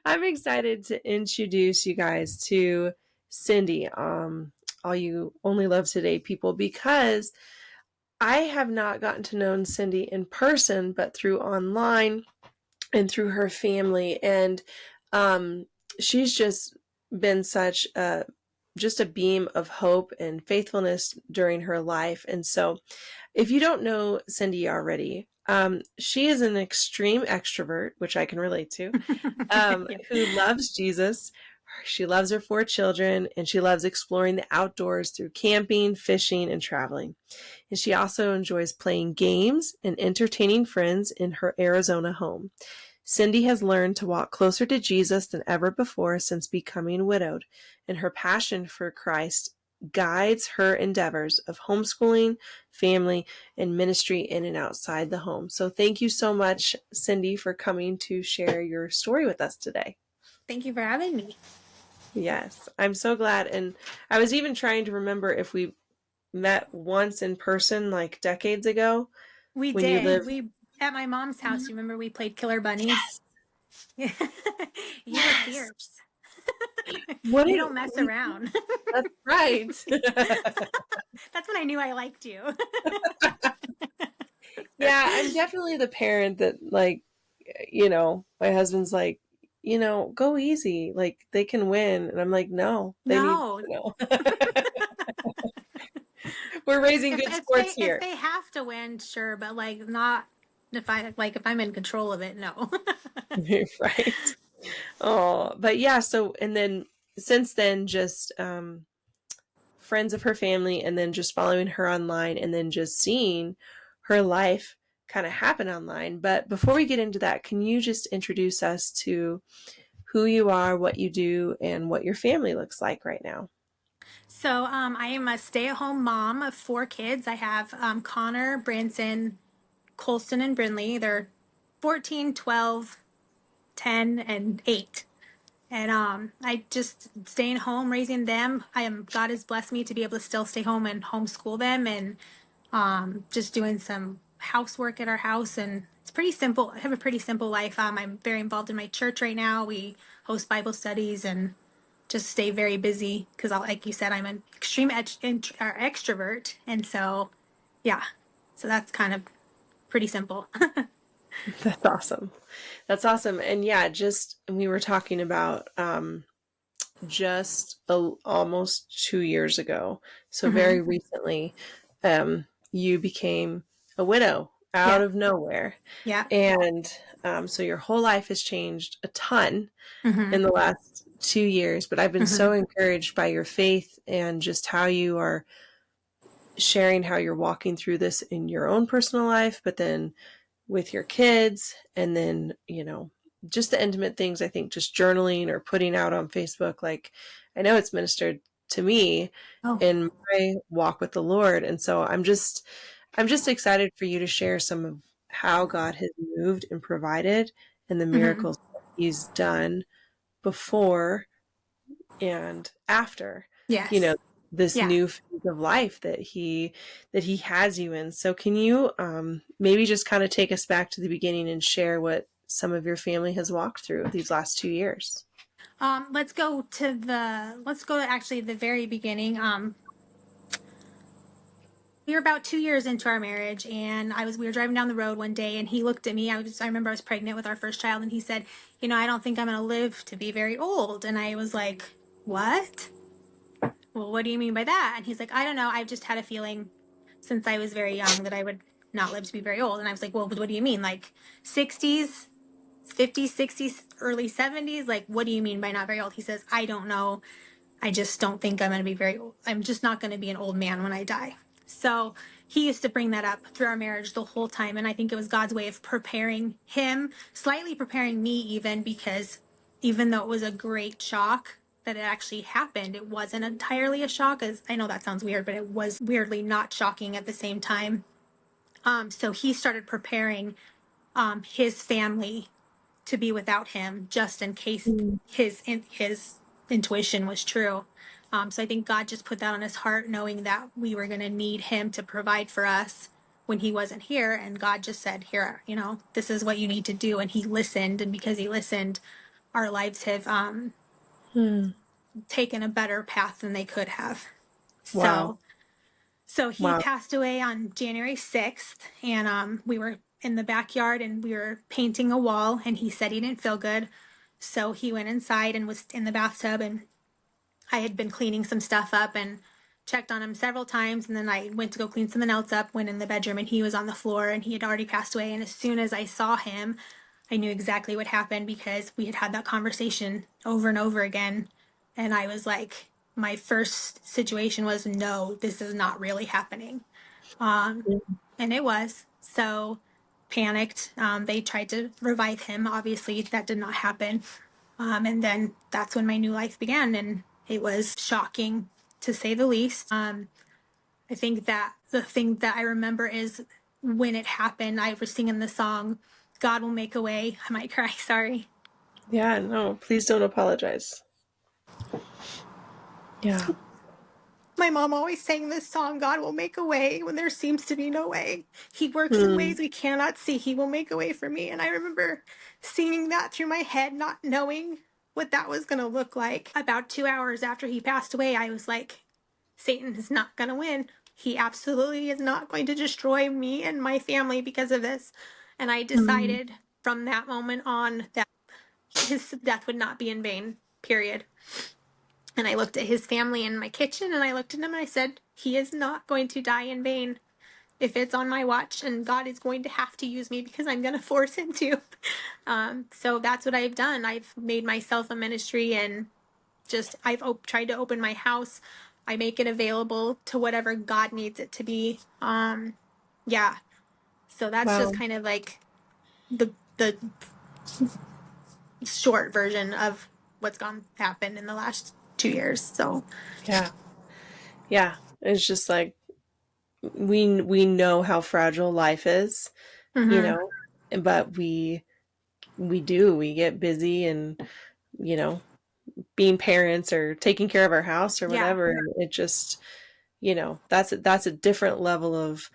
I'm excited to introduce you guys to Syndie, all you Only Love Today people, because I have not gotten to know Syndie in person, but through online and through her family. And um, she's just been such just a beam of hope and faithfulness during her life. And so if you don't know Syndie already, she is an extreme extrovert, which I can relate to, Yeah. who loves Jesus. She loves her four children, and she loves exploring the outdoors through camping, fishing, and traveling. And she also enjoys playing games and entertaining friends in her Arizona home. Syndie has learned to walk closer to Jesus than ever before since becoming widowed, and her passion for Christ guides her endeavors of homeschooling, family, and ministry in and outside the home. So thank you so much, Syndie, for coming to share your story with us today. Thank you for having me. Yes, I'm so glad. And I was even trying to remember if we met once in person like decades ago We when you did. lived. We at my mom's house. You remember we played Killer Bunnies? Yes, You were yes. fierce. What You did don't mess we, around. that's right. That's when I knew I liked you. Yeah, I'm definitely the parent that, like, my husband's like, go easy. Like, they can win. And I'm like, no, they need No, to know. We're raising if good if they sports if here. they have to win, sure, but like not if I'm in control of it, no. Right. Oh, but yeah, so, and then since then, just friends of her family, and then just following her online, and then just seeing her life kind of happen online. But before we get into that, can you just introduce us to who you are, what you do, and what your family looks like right now? So, I am a stay-at-home mom of four kids. I have Connor, Branson, Colston, and Brinley. They're 14, 12, 10, and 8. And I just staying home raising them. God has blessed me to be able to still stay home and homeschool them, and just doing some housework at our house. And it's pretty simple. I have a pretty simple life. I'm very involved in my church right now. We host Bible studies and just stay very busy because, like you said, I'm an extreme extrovert, and so yeah, so that's kind of pretty simple. That's awesome. That's awesome. And yeah, just we were talking about just almost 2 years ago. So Hmm. very recently, you became a widow Yeah, out of nowhere. yeah. And so your whole life has changed a ton Hmm. in the last 2 years. But I've been Hmm. so encouraged by your faith and just how you are sharing how you're walking through this in your own personal life, but then with your kids, and then, just the intimate things. I think just journaling or putting out on Facebook, like, I know it's ministered to me Oh. in my walk with the Lord. And so I'm just excited for you to share some of how God has moved and provided, and the Hmm. miracles that he's done before and after, you know, Yes. this Yeah. new phase of life that he has you in. So can you maybe just kind of take us back to the beginning and share what some of your family has walked through these last 2 years? Let's go to actually the very beginning. We were about 2 years into our marriage, and we were driving down the road one day, and he looked at me. I remember I was pregnant with our first child, and he said, I don't think I'm going to live to be very old. And I was like, what? Well, what do you mean by that? And he's like, I don't know. I've just had a feeling since I was very young that I would not live to be very old. And I was like, well, what do you mean? Like 60s, 50s, 60s, early 70s? Like, what do you mean by not very old? He says, I don't know. I just don't think I'm going to be very old. I'm just not going to be an old man when I die. So he used to bring that up through our marriage the whole time. And I think it was God's way of preparing him, slightly preparing me, even because even though it was a great shock that it actually happened, it wasn't entirely a shock. As I know that sounds weird, but it was weirdly not shocking at the same time. So he started preparing his family to be without him, just in case Mm. his intuition was true. So I think God just put that on his heart, knowing that we were going to need him to provide for us when he wasn't here. And God just said, "Here, this is what you need to do." And he listened, and because he listened, our lives have Hmm. taken a better path than they could have. Wow. So he Wow. passed away on January 6th, and we were in the backyard and we were painting a wall, and he said he didn't feel good. So he went inside and was in the bathtub, and I had been cleaning some stuff up and checked on him several times. And then I went to go clean something else up, went in the bedroom, and he was on the floor and he had already passed away. And as soon as I saw him, I knew exactly what happened because we had had that conversation over and over again. And I was like, my first situation was, no, this is not really happening. And it was. So panicked. They tried to revive him. Obviously, that did not happen. And then that's when my new life began, and it was shocking to say the least. I think that the thing that I remember is when it happened, I was singing the song, God Will Make a Way. I might cry, sorry. Yeah, no, please don't apologize. Yeah. My mom always sang this song, God will make a way when there seems to be no way. He works in Hmm. ways we cannot see. He will make a way for me. And I remember singing that through my head, not knowing what that was going to look like. About 2 hours after he passed away, I was like, Satan is not going to win. He absolutely is not going to destroy me and my family because of this. And I Hmm. decided from that moment on that his death would not be in vain, period. And I looked at his family in my kitchen and I looked at him and I said, he is not going to die in vain if it's on my watch, and God is going to have to use me because I'm going to force him to. So that's what I've done. I've made myself a ministry, and just I've tried to open my house. I make it available to whatever God needs it to be. Yeah. So that's just Wow. kind of like the short version of what's gone happened in the last 2 years. So Yeah. Yeah. It's just like we know how fragile life is, you mm-hmm. know, but we get busy and, you know, being parents or taking care of our house or Yeah, whatever, and it just, that's a different level of,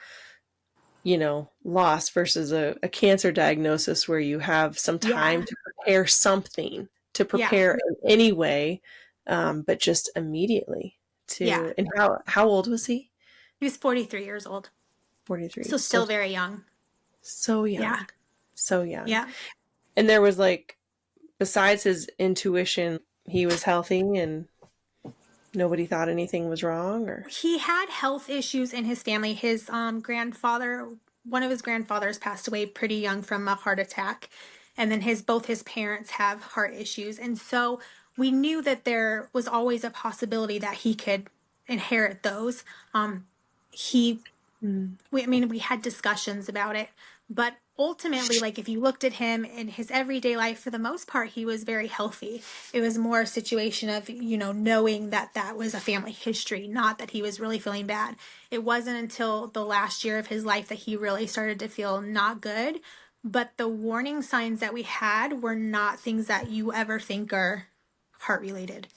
loss versus a cancer diagnosis where you have some yeah, time to prepare something, to yeah, prepare in any way, but just immediately yeah. and how old was he? He was 43 years old, 43. so So still very young. so Yeah, young. So young. yeah. And there was like, besides his intuition, he was healthy and nobody thought anything was wrong, or He had health issues in his family. His grandfather, one of his grandfathers passed away pretty young from a heart attack. And then both his parents have heart issues. And so we knew that there was always a possibility that he could inherit those. He mm, I mean, we had discussions about it, but ultimately, like if you looked at him in his everyday life, for the most part, he was very healthy. It was more a situation of, knowing that that was a family history, not that he was really feeling bad. It wasn't until the last year of his life that he really started to feel not good. But the warning signs that we had were not things that you ever think are heart related.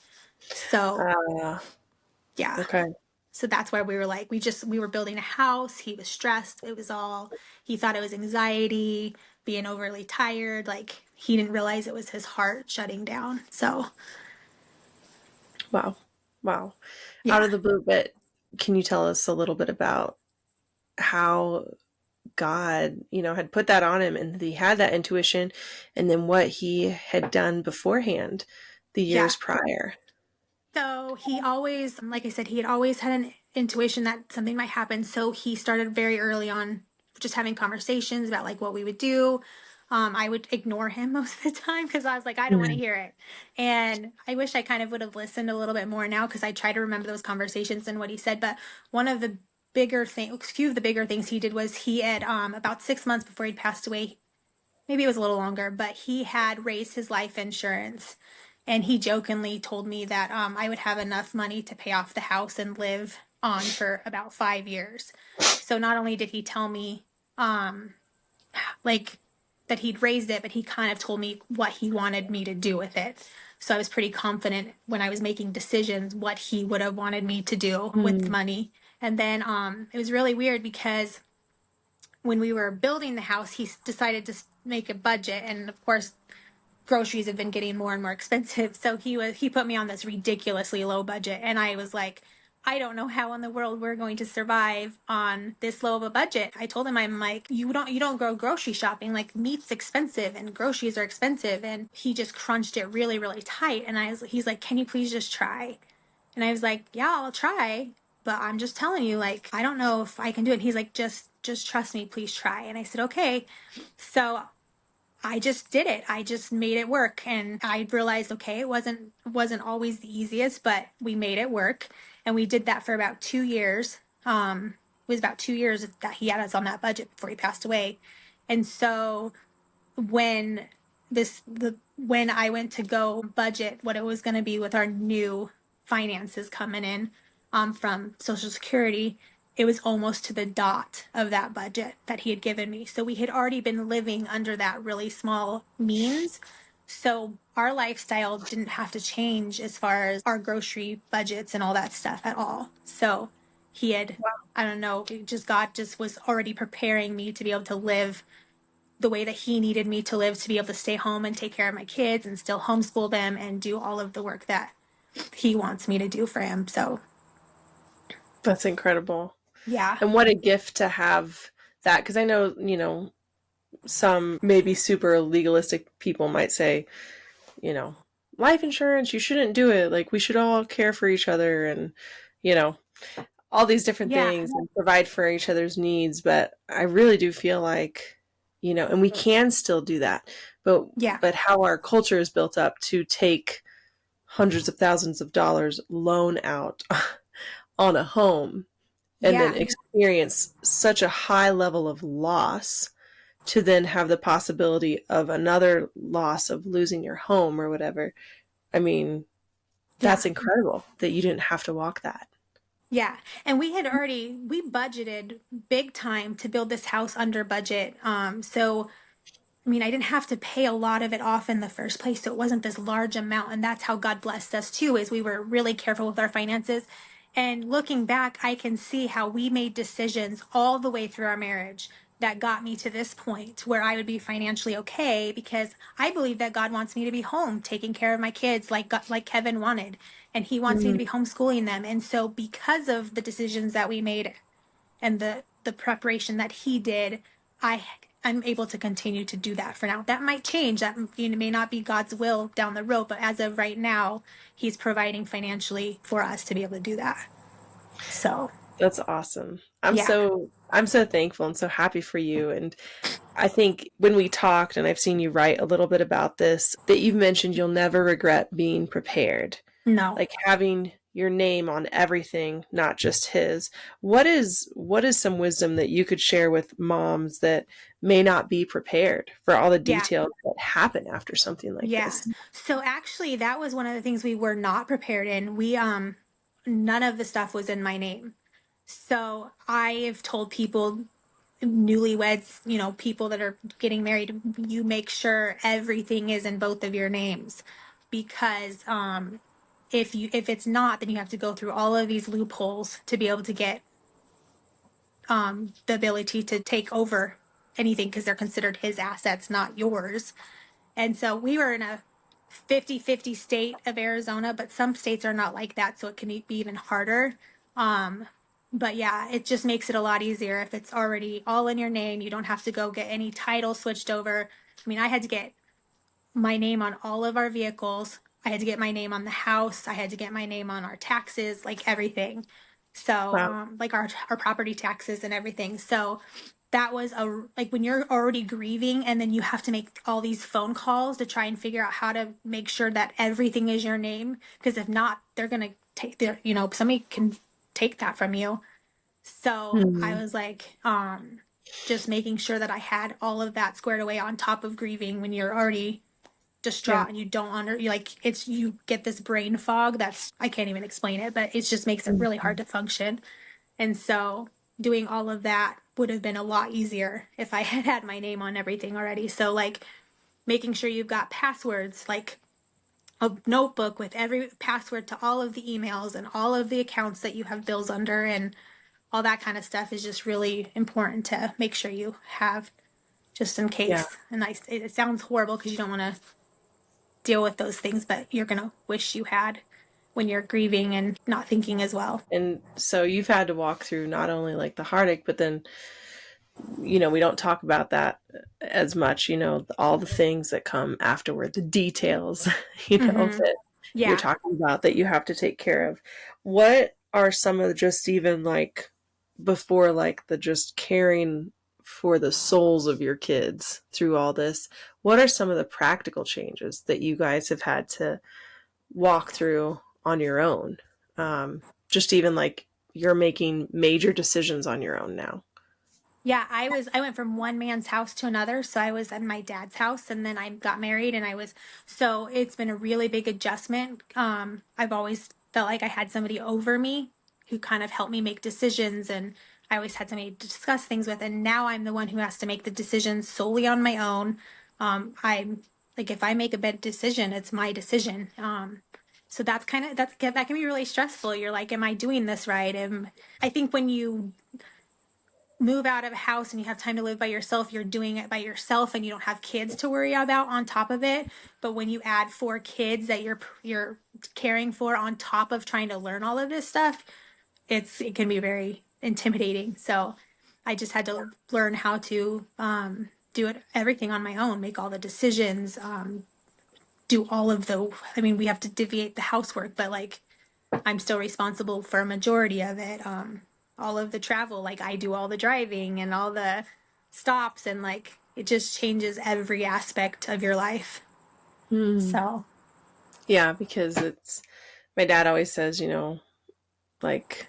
So, uh, yeah. okay. So that's why we were like, we were building a house. He was stressed. He thought it was anxiety, being overly tired. Like he didn't realize it was his heart shutting down. So Wow. Wow. Out yeah, of the blue, but can you tell us a little bit about how God, had put that on him and he had that intuition, and then what he had done beforehand the yeah. years prior? So he always, like I said, he had always had an intuition that something might happen. So he started very early on just having conversations about like what we would do. I would ignore him most of the time because I was like, I don't want to Mm. hear it. And I wish I kind of would have listened a little bit more now because I try to remember those conversations and what he said. But one of the few of the bigger things he did was he had, about 6 months before he'd passed away, maybe it was a little longer, but he had raised his life insurance. And he jokingly told me that I would have enough money to pay off the house and live on for about 5 years. So not only did he tell me um, like that he'd raised it, but he kind of told me what he wanted me to do with it. So I was pretty confident when I was making decisions what he would have wanted me to do with Mm. money. And then it was really weird because when we were building the house, he decided to make a budget. And of course, groceries have been getting more and more expensive. So he put me on this ridiculously low budget, and I was like, I don't know how in the world we're going to survive on this low of a budget. I told him, I'm like, you don't go grocery shopping. Like, meat's expensive and groceries are expensive, and he just crunched it really, really tight. And he's like, can you please just try? And I was like, yeah, I'll try, but I'm just telling you, like, I don't know if I can do it. And he's like, just trust me, please try. And I said, okay. So I just did it. I just made it work, and I realized, okay, it wasn't always the easiest, but we made it work, and we did that for about 2 years. It was about 2 years that he had us on that budget before he passed away, and so when when I went to go budget what it was going to be with our new finances coming in from Social Security, it was almost to the dot of that budget that he had given me. So we had already been living under that really small means. So our lifestyle didn't have to change as far as our grocery budgets and all that stuff at all. So he had, I don't know, God just was already preparing me to be able to live the way that he needed me to live, to be able to stay home and take care of my kids and still homeschool them and do all of the work that he wants me to do for him. So, That's incredible. yeah. And what a gift to have that. Because I know, some maybe super legalistic people might say, you know, life insurance, you shouldn't do it. Like, we should all care for each other and, you know, all these different Yeah. things and provide for each other's needs. But I really do feel like, and we can still do that. But Yeah. but how our culture is built up to take hundreds of thousands of dollars loan out on a home and then Yeah. experience such a high level of loss to then have the possibility of another loss of losing your home or whatever. I mean, Yeah. that's incredible that you didn't have to walk that. Yeah. And we budgeted big time to build this house under budget. So I mean, I didn't have to pay a lot of it off in the first place, so it wasn't this large amount. And that's how God blessed us too, is we were really careful with our finances. And looking back, I can see how we made decisions all the way through our marriage that got me to this point where I would be financially okay, because I believe that God wants me to be home taking care of my kids like Kevin wanted, and he wants me to Mm, be homeschooling them. And so because of the decisions that we made and the preparation that he did, I I'm able to continue to do that for now. That might change. That may not be God's will down the road, but as of right now, He's providing financially for us to be able to do that. So that's awesome. I'm yeah, so I'm so thankful and so happy for you. And I think when we talked, and I've seen you write a little bit about this, that you've mentioned you'll never regret being prepared. no, Like having your name on everything, not just his. What is some wisdom that you could share with moms that may not be prepared for all the yeah, details that happen after something like yeah. this? So actually, that was one of the things we were not prepared in. None of the stuff was in my name. So I've told people, newlyweds, people that are getting married, you make sure everything is in both of your names, because if it's not, then you have to go through all of these loopholes to be able to get the ability to take over anything, because they're considered his assets, not yours. And so we were in a 50-50 state of Arizona, but some states are not like that, so it can be even harder. Um, but yeah, it just makes it a lot easier if it's already all in your name. You don't have to go get any title switched over. I mean, I had to get my name on all of our vehicles. I had to get my name on the house. I had to get my name on our taxes, like everything. So, Wow. like our property taxes and everything. So that was like when you're already grieving and then you have to make all these phone calls to try and figure out how to make sure that everything is your name. Because if not, they're gonna take somebody can take that from you. So I Hmm. was like, just making sure that I had all of that squared away on top of grieving when you're already Yeah. distraught and you don't you like you get this brain fog that's, I can't even explain it, but it just makes it really hard Mhm. to function. And so doing all of that would have been a lot easier if I had had my name on everything already. So like making sure you've got passwords, like a notebook with every password to all of the emails and all of the accounts that you have bills under, and all that kind of stuff is just really important to make sure you have, just in Yeah. case. And it sounds horrible because you don't want to deal with those things, but you're going to wish you had when you're grieving and not thinking as well. And so you've had to walk through not only like the heartache, but then, you know, we don't talk about that as much, you know, all the things that come afterward, the details, you know, Mm-hmm. that you're Yeah. talking about that you have to take care of. What are some of the just even like before like the just caring for the souls of your kids through all this? What are some of the practical changes that you guys have had to walk through on your own? Just even like you're making major decisions on your own now. Yeah, I went from one man's house to another. So I was at my dad's house and then I got married and so it's been a really big adjustment. I've always felt like I had somebody over me who kind of helped me make decisions, and I always had somebody to discuss things with, and now I'm the one who has to make the decisions solely on my own. I'm like, if I make a bad decision, it's my decision. So that can be really stressful. You're like, am I doing this right? I think when you move out of a house and you have time to live by yourself, you're doing it by yourself and you don't have kids to worry about on top of it. But when you add four kids that you're caring for on top of trying to learn all of this stuff, it can be very intimidating. So I just had to learn how to do it everything on my own, make all the decisions, do all of the. I mean, we have to deviate the housework, but like I'm still responsible for a majority of it. All of the travel, like I do all the driving and all the stops, and like it just changes every aspect of your life. Hmm. So, Yeah, because it's my dad always says, you know, like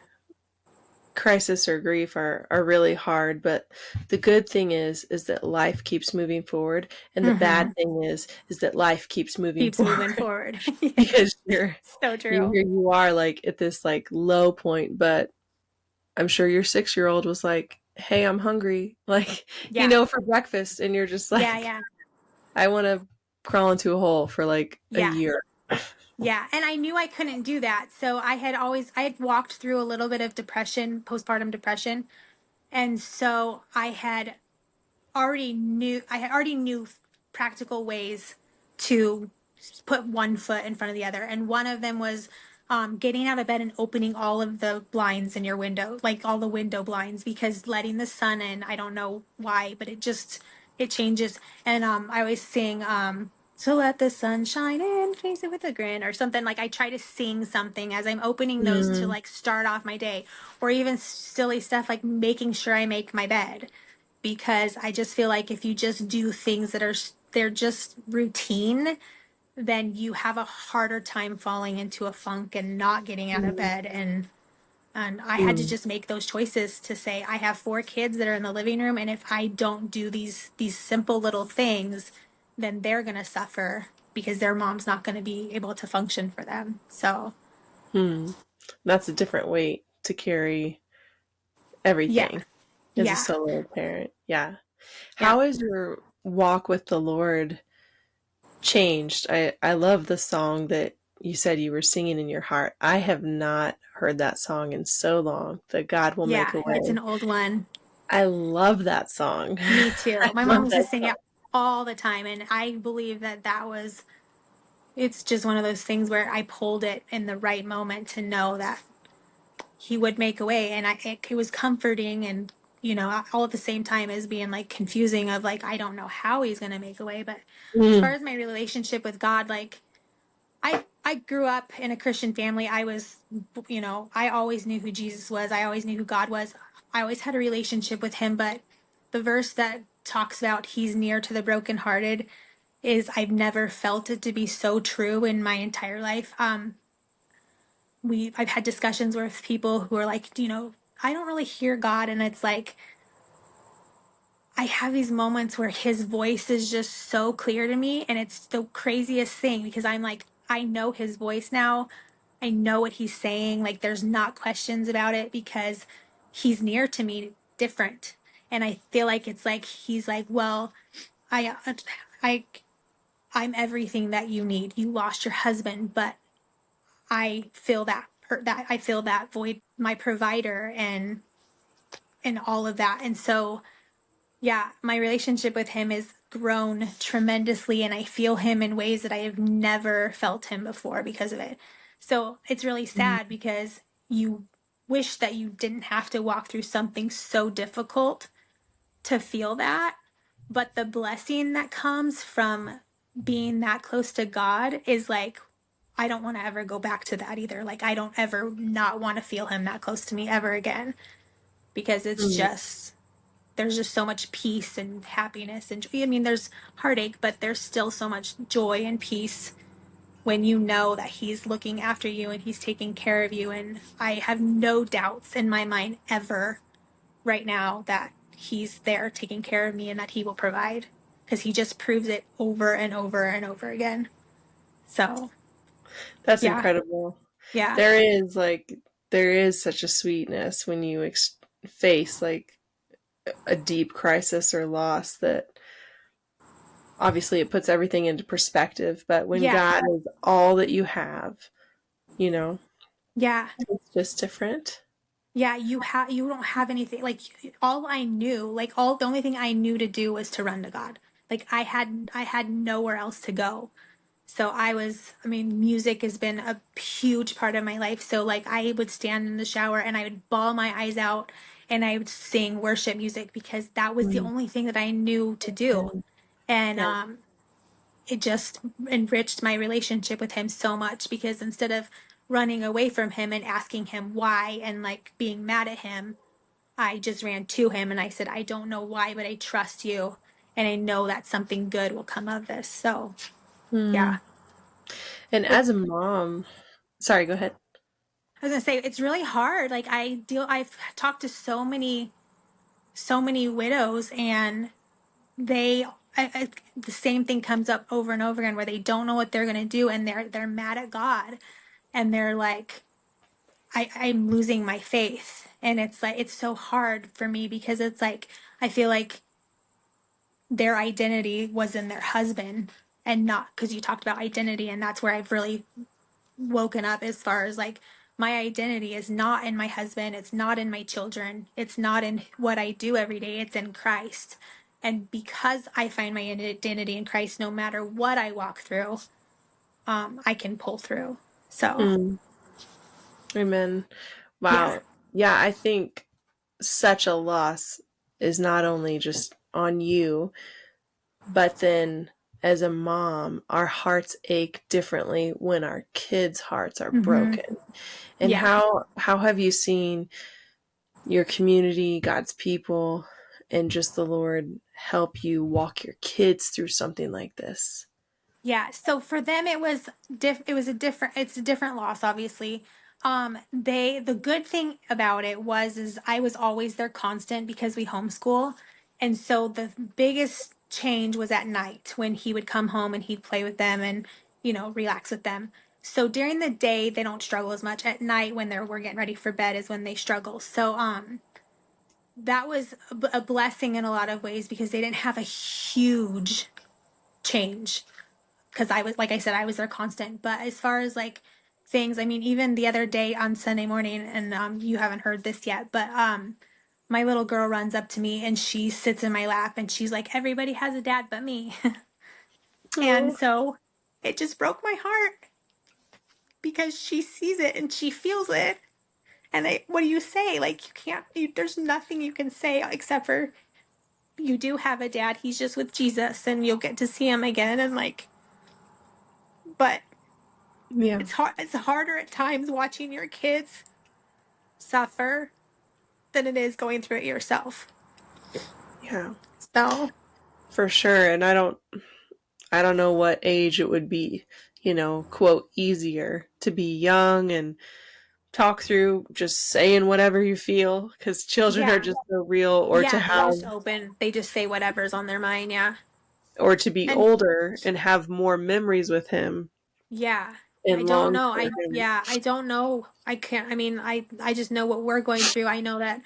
crisis or grief are really hard, but the good thing is that life keeps moving forward, and the bad mm-hmm. thing is that life keeps moving Keeps moving forward forward. Yeah, because so you true. here you are like at this like low point, but I'm sure your 6-year-old was like, "Hey, I'm hungry." Like, you Yeah, know, for breakfast, and you're just yeah, like, yeah, "I want to crawl into a hole for like a yeah, year." yeah. And I knew I couldn't do that. So I had walked through a little bit of depression, postpartum depression. And so I had already knew practical ways to put one foot in front of the other, and one of them was getting out of bed and opening all of the blinds in your window, like all the window blinds, because letting the sun in. I don't know why, but it changes. And I always sing. So let the sun shine in, face it with a grin, or something. Like I try to sing something as I'm opening those to Mm, like start off my day, or even silly stuff like making sure I make my bed, because I just feel like if you just do things they're just routine, then you have a harder time falling into a funk and not getting out of mm, bed. And I had to mm, just make those choices to say I have four kids that are in the living room, and if I don't do these simple little things, then they're going to suffer because their mom's not going to be able to function for them. So, mm. That's a different weight to carry yeah. everything as a Yeah. solo parent. Yeah. Yeah. How has your walk with the Lord changed? I love the song that you said you were singing in your heart. I have not heard that song in so long. That God will make Yeah, a it's an way. old one. I love that song. Me I too. My mom love used to that sing song. it all the time, and I believe it's just one of those things where I pulled it in the right moment to know that he would make a way, and it was comforting, and all at the same time as being like confusing of like I don't know how he's gonna make a way. But as far Mm, as my relationship with God, like I grew up in a Christian family. I always knew who Jesus was. I always knew who God was. I always had a relationship with him, but the verse that talks about he's near to the brokenhearted is I've never felt it to be so true in my entire life. I've had discussions with people who are like, I don't really hear God, and it's like I have these moments where his voice is just so clear to me, and it's the craziest thing because I'm like, I know his voice now. I know what he's saying. Like, there's not questions about it because he's near to me different. And I feel like it's like he's like, well, I, I, I'm everything that you need. You lost your husband, but I feel that I feel that void, my provider, and all of that. And so Yeah, my relationship with him has grown tremendously, and I feel him in ways that I have never felt him before because of it. So it's really sad because you wish that you didn't have to walk through something so difficult to feel that. But the blessing that comes from being that close to God is like, I don't want to ever go back to that either. Like, I don't ever not want to feel him that close to me ever again because it's Mm. just there's just so much peace and happiness and joy. I mean, there's heartache, but there's still so much joy and peace when you know that he's looking after you and he's taking care of you. And I have no doubts in my mind ever right now that he's there taking care of me and that he will provide because he just proves it over and over and over again. So, That's yeah, incredible. yeah, There is like there is such a sweetness when you face like a deep crisis or loss that obviously it puts everything into perspective, but when yeah, God is all that you have, you know, yeah. it's just different. Yeah, you don't have anything like all I knew, like all the only thing I knew to do was to run to God. Like I had nowhere else to go. So I mean, music has been a huge part of my life. So like I would stand in the shower and I would bawl my eyes out and I would sing worship music because that was the Mm. only thing that I knew to do. And Yeah. it just enriched my relationship with him so much because instead of running away from him and asking him why and like being mad at him, I just ran to him and I said, I don't know why, but I trust you. And I know that something good will come of this. So, yeah. Mm. And It, as a mom, sorry, go ahead. I was going to say, it's really hard. Like, I've talked to so many widows, and they, the same thing comes up over and over again where they don't know what they're going to do and they're mad at God and they're like, I'm losing my faith. And it's like, it's so hard for me because it's like, I feel like their identity was in their husband and not because you talked about identity. And that's where I've really woken up as far as like, my identity is not in my husband. It's not in my children. It's not in what I do every day. It's in Christ. And because I find my identity in Christ, no matter what I walk through, I can pull through. So, Mm. Amen. yeah. Wow. Yeah, I think such a loss is not only just on you, but then as a mom, our hearts ache differently when our kids' hearts are Mm-hmm. broken. And Yeah. how have you seen your community, God's people, and just the Lord help you walk your kids through something like this? Yeah, so for them it was a different it's a different loss obviously. The good thing about it was is I was always their constant because we homeschool. And so the biggest change was at night when he would come home and he'd play with them and relax with them. So during the day they don't struggle as much. At night when we're getting ready for bed is when they struggle. So that was a blessing in a lot of ways because they didn't have a huge change because I was, like I said, I was their constant. But as far as like things, I mean, even the other day on Sunday morning, and you haven't heard this yet, but my little girl runs up to me and she sits in my lap and she's like, "Everybody has a dad but me," and Oh, so it just broke my heart because she sees it and she feels it. And what do you say? Like you can't. There's nothing you can say except for you do have a dad. He's just with Jesus, and you'll get to see him again. And like, but yeah, it's hard. It's harder at times watching your kids suffer than it is going through it yourself. yeah, So, for sure. And I don't know what age it would be, quote, easier to be young and talk through just saying whatever you feel because children are yeah. just so real, Yeah, they just open. They just say whatever's on their mind, yeah. or to be And older and have more memories with him yeah. I and don't long know. for him. I don't know. I can't I mean, I just know what we're going through. I know that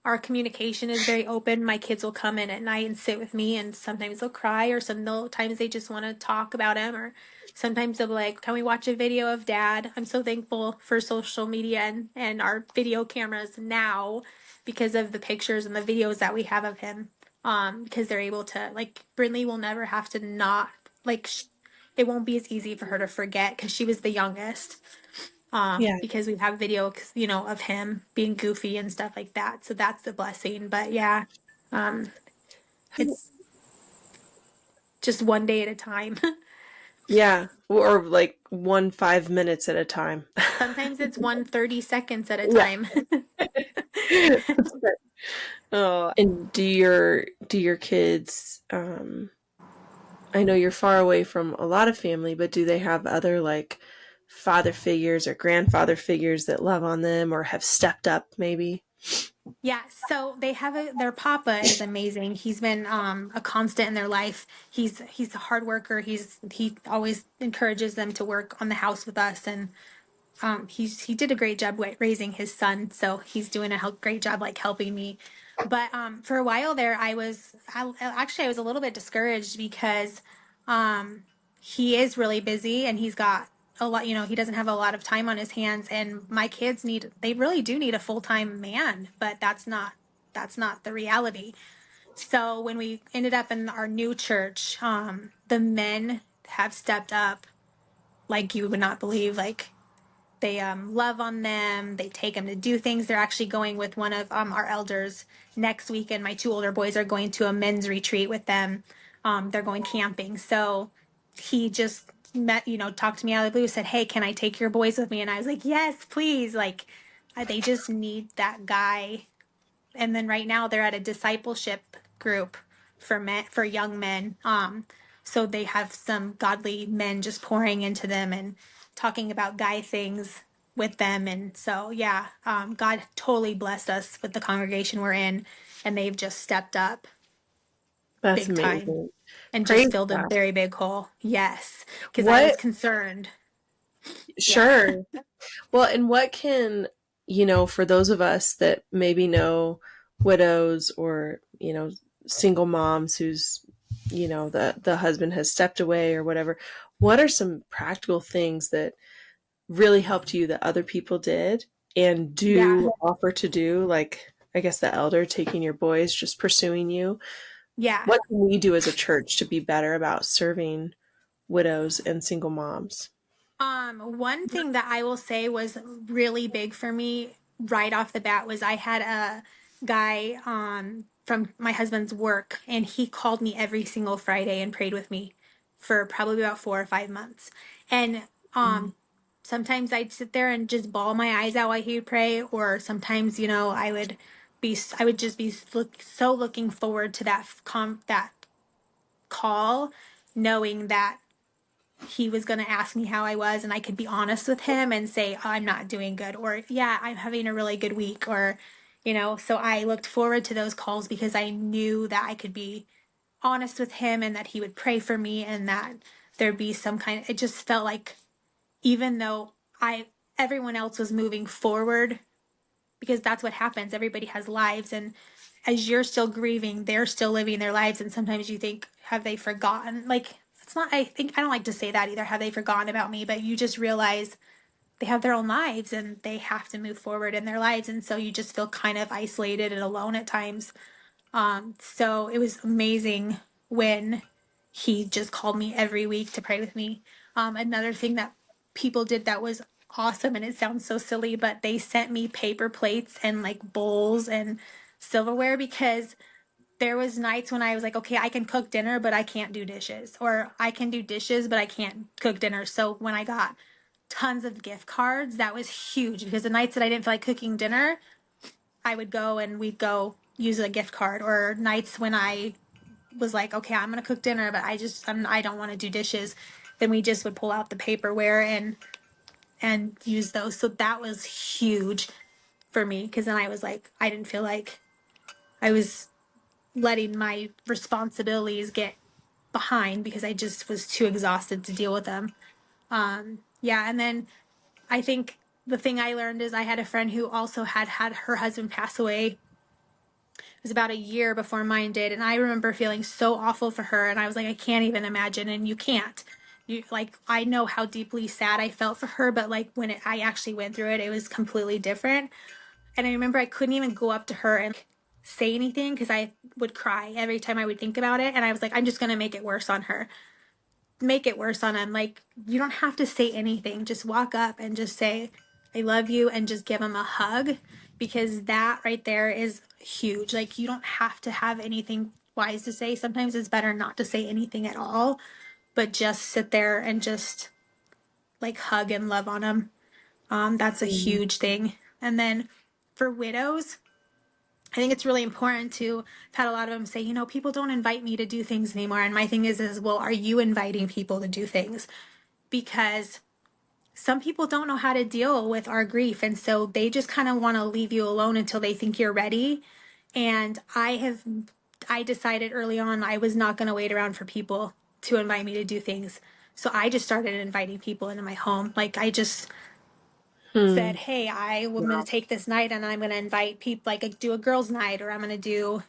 our communication is very open. My kids will come in at night and sit with me and sometimes they'll cry or sometimes they just want to talk about him or sometimes they'll be like, "Can we watch a video of dad?" I'm so thankful for social media and our video cameras now because of the pictures and the videos that we have of him. because they're able to, like, Brinley will never have to not, like, it won't be as easy for her to forget because she was the youngest. Yeah. Because we have video, you know, of him being goofy and stuff like that. So that's the blessing. But yeah, um, it's just one day at a time. Yeah. Or like 1 5 minutes at a time. Sometimes it's 1 30 seconds at a Yeah. time. Oh, and do your kids I know you're far away from a lot of family, but do they have other like father figures or grandfather figures that love on them or have stepped up maybe? Yeah, so they have their papa is amazing. He's been a constant in their life. He's a hard worker. He always encourages them to work on the house with us, and he did a great job raising his son, so he's doing a great job like helping me. But for a while there, actually I was a little bit discouraged because um, he is really busy and he's got a lot. You know, he doesn't have a lot of time on his hands, and my kids they really do need a full time man, but that's not the reality. So when we ended up in our new church, the men have stepped up like you would not believe. Like they love on them. They take them to do things. They're actually going with one of our elders next week, and my two older boys are going to a men's retreat with them. They're going camping. So he just talked to me out of the blue, said, "Hey, can I take your boys with me?" And I was like, "Yes, please." Like, they just need that guy. And then right now they're at a discipleship group for young men. So they have some godly men just pouring into them and talking about guy things with them. And so yeah, God totally blessed us with the congregation we're in, and they've just stepped up That's big time amazing. and just Praise filled a God. very big hole. Yes, because I was What concerned. Yeah. sure. Well, and what can, for those of us that maybe know widows or, single moms who's, the husband has stepped away or whatever, what are some practical things that really helped you that other people did and Yeah. do offer to do? Like, I guess the elder taking your boys, just pursuing you. Yeah. What can we do as a church to be better about serving widows and single moms? One thing that I will say was really big for me right off the bat was I had a guy from my husband's work, and he called me every single Friday and prayed with me for probably about 4 or 5 months. And sometimes I'd sit there and just bawl my eyes out while he would pray, or sometimes, I would just be so looking forward to that call, knowing that he was going to ask me how I was, and I could be honest with him and say, oh, I'm not doing good, or yeah, I'm having a really good week, or so I looked forward to those calls because I knew that I could be honest with him and that he would pray for me, and that there'd be some kind of, it just felt like, even though I everyone else was moving forward, because that's what happens, everybody has lives, and as you're still grieving, they're still living their lives, and sometimes you think, have they forgotten? Like, it's not, I don't like to say that either, have they forgotten about me? But you just realize they have their own lives and they have to move forward in their lives, and so you just feel kind of isolated and alone at times. So it was amazing when he just called me every week to pray with me. Another thing that people did that was awesome, and it sounds so silly, but they sent me paper plates and like bowls and silverware, because there was nights when I was like, okay, I can cook dinner, but I can't do dishes, or I can do dishes, but I can't cook dinner. So when I got tons of gift cards, that was huge, because the nights that I didn't feel like cooking dinner, I would go and we'd go use a gift card, or nights when I was like, okay, I'm gonna cook dinner, but I don't want to do dishes. Then we just would pull out the paperware and use those. So that was huge for me, because then I was like, I didn't feel like I was letting my responsibilities get behind, because I just was too exhausted to deal with them. Yeah, and then I think the thing I learned is I had a friend who also had her husband pass away. It was about a year before mine did, and I remember feeling so awful for her, and I was like, I can't even imagine, and you can't. You like, I know how deeply sad I felt for her, but like when I actually went through it, it was completely different. And I remember I couldn't even go up to her and say anything because I would cry every time I would think about it. And I was like, I'm just going to make it worse on her. Make it worse on him. Like, you don't have to say anything. Just walk up and just say, I love you, and just give him a hug, because that right there is huge. Like, you don't have to have anything wise to say. Sometimes it's better not to say anything at all, but just sit there and just like hug and love on him. That's a Mm. huge thing. And then for widows, I think it's really important to. I've had a lot of them say, people don't invite me to do things anymore. And my thing is, well, are you inviting people to do things? Because some people don't know how to deal with our grief. And so they just kind of want to leave you alone until they think you're ready. And I decided early on I was not going to wait around for people to invite me to do things. So I just started inviting people into my home. Like, I just said, Hmm. hey, I'm going to Wow. take this night and I'm going to invite people, like do a girls' night, or I'm going to do,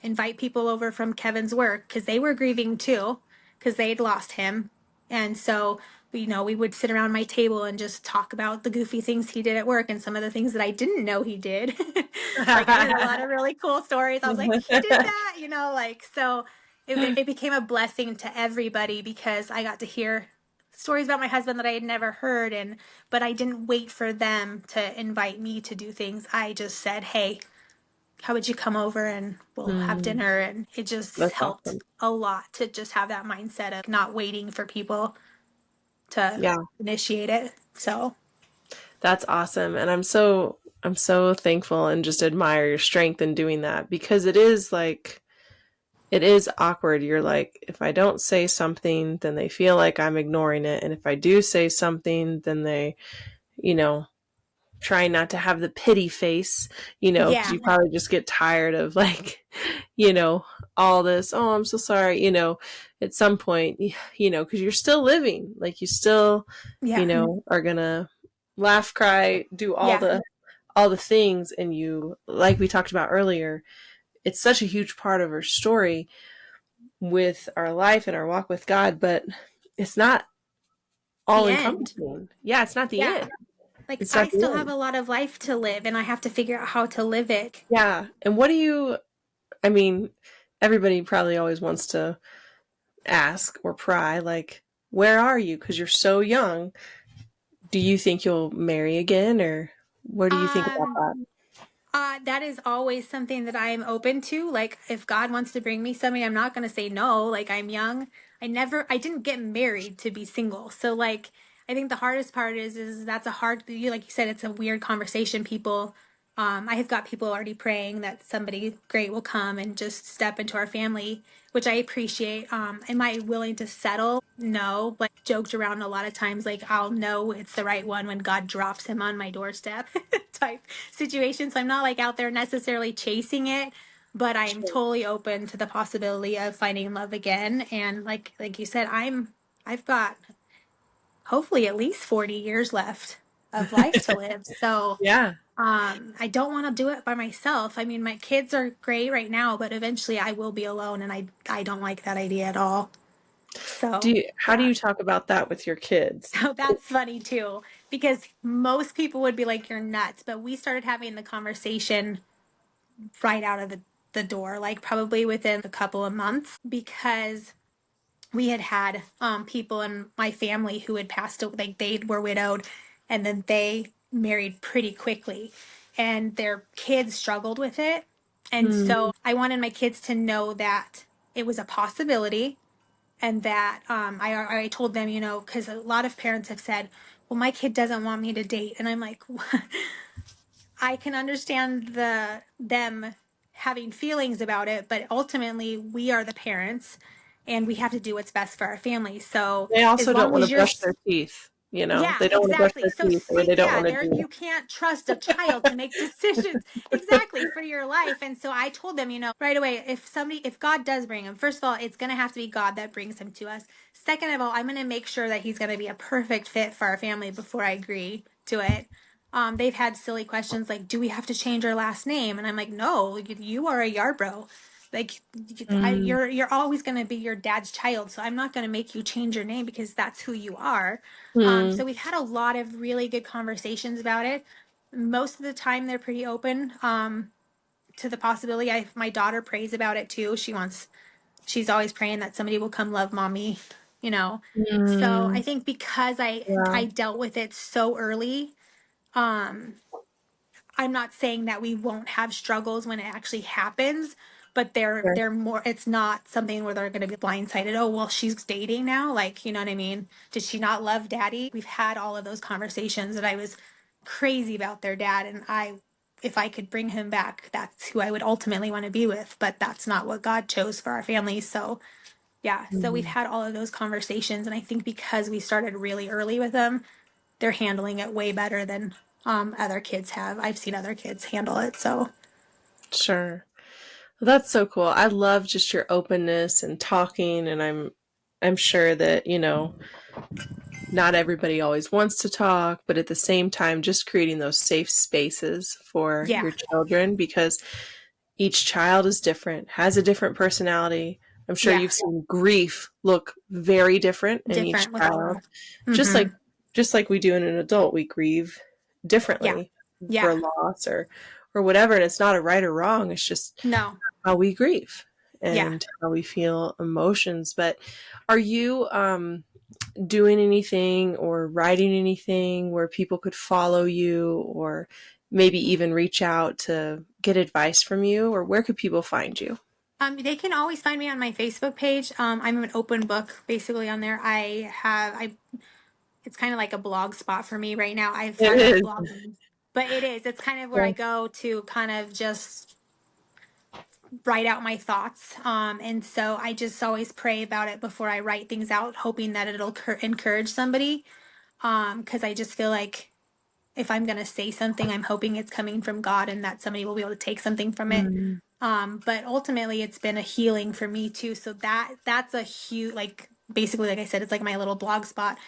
invite people over from Kevin's work because they were grieving too, because they'd lost him. And so, we would sit around my table and just talk about the goofy things he did at work and some of the things that I didn't know he did. Like, I heard a lot of really cool stories. I was like, he did that, like, so it became a blessing to everybody because I got to hear stories about my husband that I had never heard, and but I didn't wait for them to invite me to do things. I just said, "Hey, how would you come over and we'll have Hmm. dinner?" And it just That's helped awesome. a lot to just have that mindset of not waiting for people to Yeah, initiate it. So, that's awesome. And I'm so thankful and just admire your strength in doing that, because it is like it is awkward. You're like, if I don't say something, then they feel like I'm ignoring it. And if I do say something, then they, you know, try not to have the pity face, because yeah, you probably just get tired of like, you know, all this, oh, I'm so sorry, at some point, because you're still living, like you still, yeah, are gonna laugh, cry, do all yeah, the things. And you, like we talked about earlier, it's such a huge part of our story with our life and our walk with God, but it's not all the end. encompassing. Yeah, it's not the Yeah. end. Like, It's not I the still have end. a lot of life to live, and I have to figure out how to live it. Yeah. And what do you, I mean, everybody probably always wants to ask or pry, like, where are you? Because you're so young. Do you think you'll marry again, or what do you think about Um, that? that is always something that I am open to. Like, if God wants to bring me somebody, I'm not going to say no. Like, I'm young. I didn't get married to be single. So, like, I think the hardest part is that's a hard, like you said, it's a weird conversation. I have got people already praying that somebody great will come and just step into our family, which I appreciate. Am I willing to settle? No. Like, joked around a lot of times, like, I'll know it's the right one when God drops him on my doorstep type situation. So I'm not like out there necessarily chasing it, but I'm Sure. totally open to the possibility of finding love again. And like you said, I've got hopefully at least 40 years left of life to live. So Yeah. I don't want to do it by myself. I mean, my kids are great right now, but eventually I will be alone, and I don't like that idea at all. So, How do yeah. you talk about that with your kids? So that's funny too, because most people would be like, you're nuts. But we started having the conversation right out of the door, like probably within a couple of months, because we had people in my family who had passed away, like they were widowed, and then they married pretty quickly, and their kids struggled with it. And Hmm. so I wanted my kids to know that it was a possibility, and that I told them, because a lot of parents have said, well, my kid doesn't want me to date. And I'm like, I can understand them having feelings about it, but ultimately we are the parents and we have to do what's best for our family. So They as also don't long want to as you're, brush their teeth, yeah, They don't want to brush exactly. their So teeth, or see, they don't yeah, want to there, do you can't trust a child to make decisions exactly for your life. And so I told them, right away, if God does bring him, first of all, it's going to have to be God that brings him to us. Second of all, I'm going to make sure that he's going to be a perfect fit for our family before I agree to it. They've had silly questions like, do we have to change our last name? And I'm like, no, you are a Yarbrough. Like, Mm, you're always going to be your dad's child. So I'm not going to make you change your name because that's who you are. mm, So we've had a lot of really good conversations about it. Most of the time, they're pretty open. to the possibility. My daughter prays about it too. She's always praying that somebody will come love mommy, you know. So I Mm, think because I wow. dealt with it so early, um, I'm not saying that we won't have struggles when it actually happens, but Sure. they're more, it's not something where they're going to be blindsided. Oh, well, she's dating now. Like, you know what I mean? Did she not love daddy? We've had all of those conversations that I was crazy about their dad. And if I could bring him back, that's who I would ultimately want to be with. But that's not what God chose for our family. So, yeah. So we've Mm, had all of those conversations. And I think because we started really early with them, they're handling it way better than other kids have. I've seen other kids handle it. So, sure. Well, that's so cool. I love just your openness and talking, and I'm sure that, not everybody always wants to talk, but at the same time just creating those safe spaces for yeah. your children, because each child is different, has a different personality. I'm sure Yeah. you've seen grief look very different in each Different with all of child. them. Just Mm-hmm. like just like we do in an adult, we grieve Yeah. differently for Yeah. loss or whatever, and it's not a right or wrong. It's just No. how we grieve Yeah. and how we feel emotions. But are you doing anything or writing anything where people could follow you or maybe even reach out to get advice from you? Or where could people find you? They can always find me on my Facebook page. I'm an open book basically on there. It's kind of like a blog spot for me right now. I've It had a is. blog, but it is. It's kind of where Yeah. I go to kind of just write out my thoughts. And so I just always pray about it before I write things out, hoping that it'll encourage somebody. Because I just feel like if I'm going to say something, I'm hoping it's coming from God and that somebody will be able to take something from it. Mm, But ultimately it's been a healing for me too. So that's a huge, like, basically, like I said, it's like my little blog spot.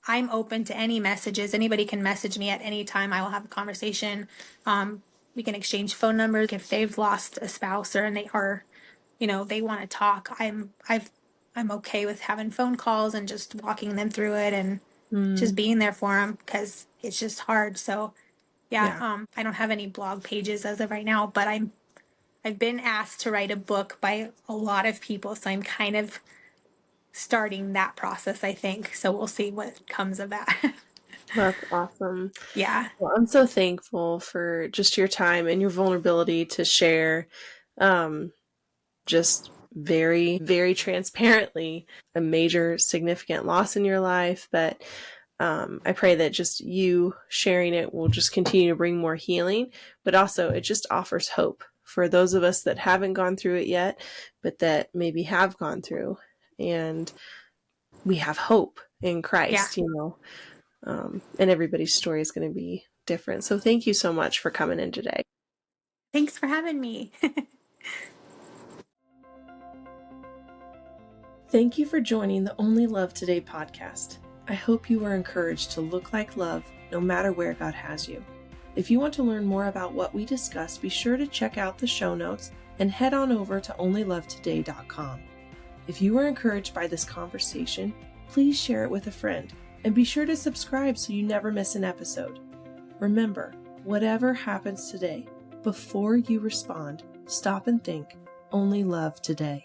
I'm open to any messages. Anybody can message me at any time. I will have a conversation. We can exchange phone numbers if they've lost a spouse or and they are, they want to talk. I'm okay with having phone calls and just walking them through it and just mm, being there for them because it's just hard. So yeah, yeah. I don't have any blog pages as of right now, but I've been asked to write a book by a lot of people, so I'm kind of starting that process, I think. So we'll see what comes of that. That's awesome. Yeah. Well, I'm so thankful for just your time and your vulnerability to share, um, just very, very transparently a major significant loss in your life. But I pray that just you sharing it will just continue to bring more healing, but also it just offers hope for those of us that haven't gone through it yet, but that maybe have gone through. And we have hope in Yeah. Christ, and everybody's story is going to be different. So thank you so much for coming in today. Thanks for having me. Thank you for joining the Only Love Today podcast. I hope you were encouraged to look like love no matter where God has you. If you want to learn more about what we discussed, be sure to check out the show notes and head on over to onlylovetoday.com. If you were encouraged by this conversation, please share it with a friend and be sure to subscribe so you never miss an episode. Remember, whatever happens today, before you respond, stop and think, only love today.